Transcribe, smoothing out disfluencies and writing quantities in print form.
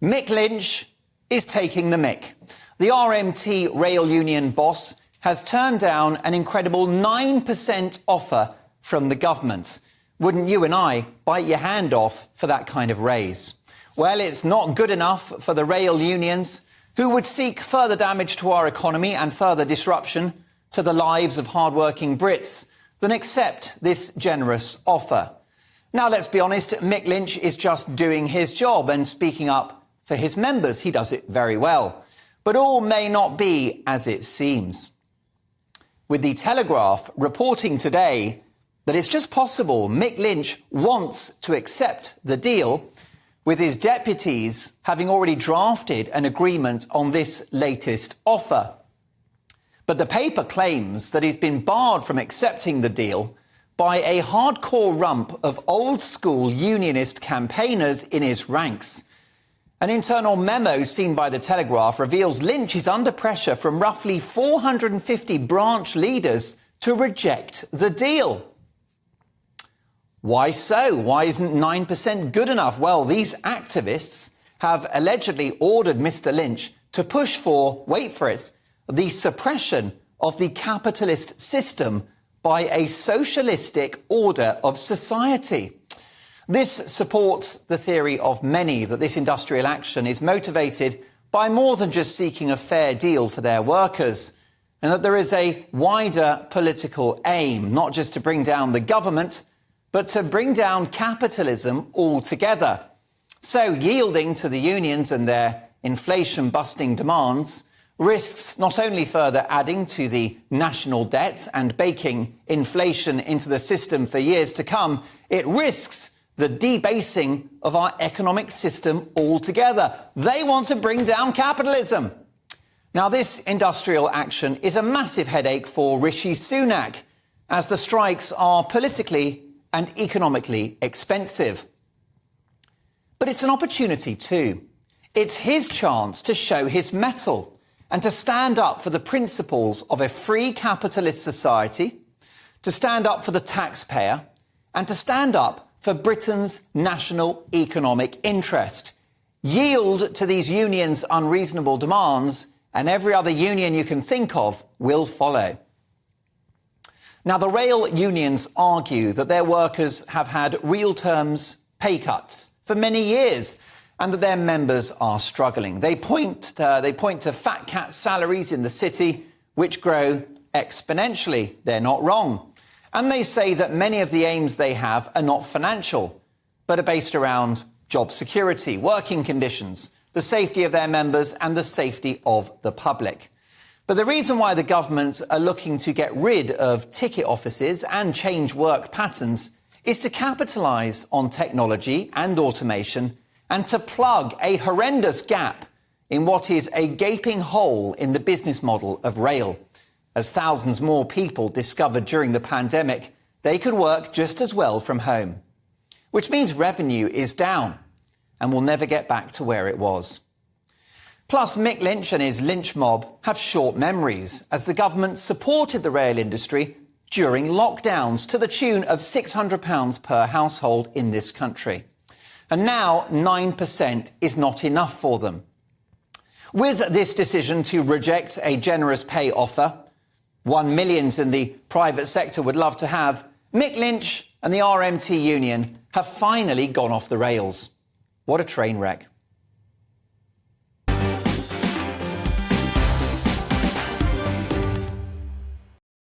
Mick Lynch is taking the mick. The RMT rail union boss has turned down an incredible 9% offer from the government. Wouldn't you and I bite your hand off for that kind of raise? Well, it's not good enough for the rail unions, who would seek further damage to our economy and further disruption to the lives of hard-working Brits, than accept this generous offer. Now, let's be honest, Mick Lynch is just doing his job and speaking up for his members. He does it very well. But all may not be as it seems. With the Telegraph reporting today that it's just possible Mick Lynch wants to accept the deal, with his deputies having already drafted an agreement on this latest offer. But the paper claims that he's been barred from accepting the deal by a hardcore rump of old-school unionist campaigners in his ranks. An internal memo seen by the Telegraph reveals Lynch is under pressure from roughly 450 branch leaders to reject the deal. Why so? Why isn't 9% good enough? Well, these activists have allegedly ordered Mr. Lynch to push for, wait for it, the suppression of the capitalist system by a socialistic order of society. This supports the theory of many that this industrial action is motivated by more than just seeking a fair deal for their workers, and that there is a wider political aim, not just to bring down the government, but to bring down capitalism altogether. So yielding to the unions and their inflation-busting demands risks not only further adding to the national debt and baking inflation into the system for years to come, it risks the debasing of our economic system altogether. They want to bring down capitalism. Now, this industrial action is a massive headache for Rishi Sunak, as the strikes are politically and economically expensive. But it's an opportunity too. It's his chance to show his mettle and to stand up for the principles of a free capitalist society, to stand up for the taxpayer, and to stand up for Britain's national economic interest. Yield to these unions' unreasonable demands, and every other union you can think of will follow. Now, the rail unions argue that their workers have had real terms pay cuts for many years, and that their members are struggling. They point to fat cat salaries in the city, which grow exponentially. They're not wrong. And they say that many of the aims they have are not financial, but are based around job security, working conditions, the safety of their members, and the safety of the public. But the reason why the government are looking to get rid of ticket offices and change work patterns is to capitalise on technology and automation, and to plug a horrendous gap in what is a gaping hole in the business model of rail. As thousands more people discovered during the pandemic, they could work just as well from home. Which means revenue is down and will never get back to where it was. Plus, Mick Lynch and his lynch mob have short memories, as the government supported the rail industry during lockdowns to the tune of £600 per household in this country. And now 9% is not enough for them. With this decision to reject a generous pay offer, one millions in the private sector would love to have, Mick Lynch and the RMT union have finally gone off the rails. What a train wreck.